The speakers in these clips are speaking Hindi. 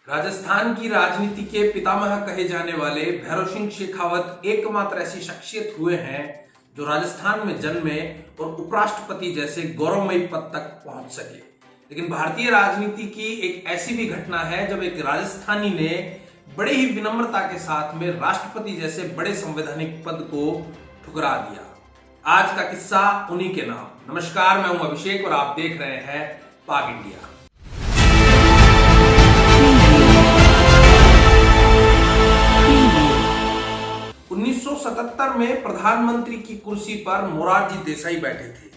राजस्थान की राजनीति के पितामह कहे जाने वाले भैरव सिंह शेखावत एकमात्र ऐसी शख्सियत हुए हैं जो राजस्थान में जन्मे और उपराष्ट्रपति जैसे गौरवमयी पद तक पहुंच सके। लेकिन भारतीय राजनीति की एक ऐसी भी घटना है जब एक राजस्थानी ने बड़े ही विनम्रता के साथ में राष्ट्रपति जैसे बड़े संवैधानिक पद को ठुकरा दिया। आज का किस्सा उन्हीं के नाम। नमस्कार, मैं हूं अभिषेक और आप देख रहे हैं पाक इंडिया। उन्नीस सौ 77 में प्रधानमंत्री की कुर्सी पर मोरारजी देसाई बैठे थे,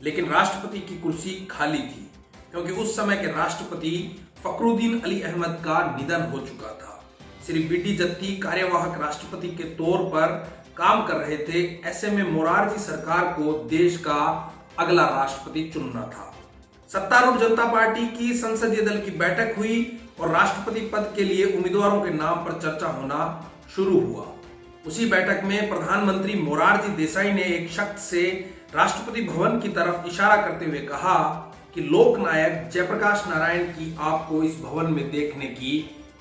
लेकिन राष्ट्रपति की कुर्सी खाली थी क्योंकि उस समय के राष्ट्रपति फखरुद्दीन अली अहमद का निधन हो चुका था। श्री बीडी जत्ती कार्यवाहक राष्ट्रपति के तौर पर काम कर रहे थे। ऐसे में मोरारजी सरकार को देश का अगला राष्ट्रपति चुनना था। सत्तारूढ़ जनता पार्टी की संसदीय दल की बैठक हुई और राष्ट्रपति पद के लिए उम्मीदवारों के नाम पर चर्चा होना शुरू हुआ। उसी बैठक में प्रधानमंत्री मोरारजी देसाई ने एक शख्स से राष्ट्रपति भवन की तरफ इशारा करते हुए कहा कि लोकनायक जयप्रकाश नारायण की आपको इस भवन में देखने की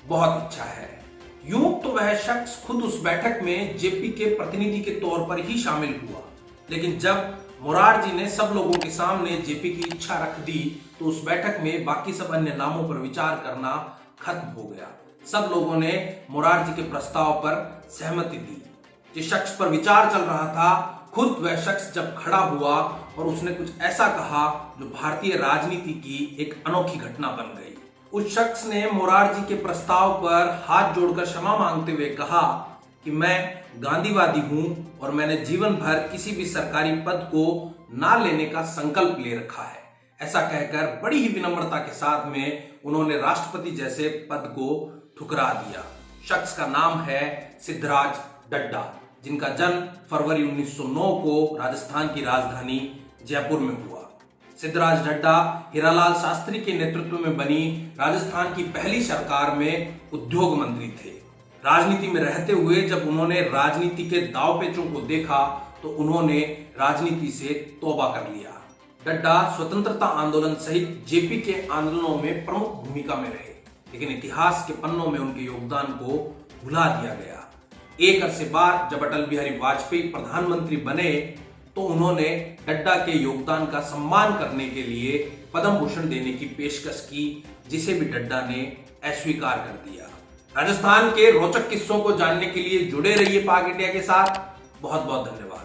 बहुत इच्छा है। यूं तो वह शख्स खुद उस बैठक में जेपी के प्रतिनिधि के तौर पर ही शामिल हुआ, लेकिन जब मोरारजी ने सब लोगों के सामने जेपी की इच्छा रख दी तो उस बैठक में बाकी सब अन्य नामों पर विचार करना खत्म हो गया। सब लोगों ने मोरारजी के प्रस्ताव पर सहमति दी। जिस शख्स पर विचार चल रहा था, खुद वह शख्स जब खड़ा हुआ और उसने कुछ ऐसा कहा जो भारतीय राजनीति की एक अनोखी घटना बन गई। उस शख्स ने मोरारजी के प्रस्ताव पर हाथ जोड़कर क्षमा मांगते हुए कहा कि मैं गांधीवादी हूं और मैंने जीवन भर किसी भी सरकारी पद को ना लेने का संकल्प ले रखा है। ऐसा कहकर बड़ी ही विनम्रता के साथ में उन्होंने राष्ट्रपति जैसे पद को ठुकरा दिया। शख्स का नाम है सिद्धराज डड्डा, जिनका जन्म फरवरी 1909 को राजस्थान की राजधानी जयपुर में हुआ। सिद्धराज डड्डा हीरालाल शास्त्री के नेतृत्व में बनी राजस्थान की पहली सरकार में उद्योग मंत्री थे। राजनीति में रहते हुए जब उन्होंने राजनीति के दाव पेचों को देखा तो उन्होंने राजनीति से तौबा कर लिया। डड्डा स्वतंत्रता आंदोलन सहित जेपी के आंदोलनों में प्रमुख भूमिका में रहे, लेकिन इतिहास के पन्नों में उनके योगदान को भुला दिया गया। एक अरसे बाद जब अटल बिहारी वाजपेयी प्रधानमंत्री बने तो उन्होंने डड्डा के योगदान का सम्मान करने के लिए पद्म भूषण देने की पेशकश की, जिसे भी डड्डा ने अस्वीकार कर दिया। राजस्थान के रोचक किस्सों को जानने के लिए जुड़े रहिए पाक इंडिया के साथ। बहुत बहुत धन्यवाद।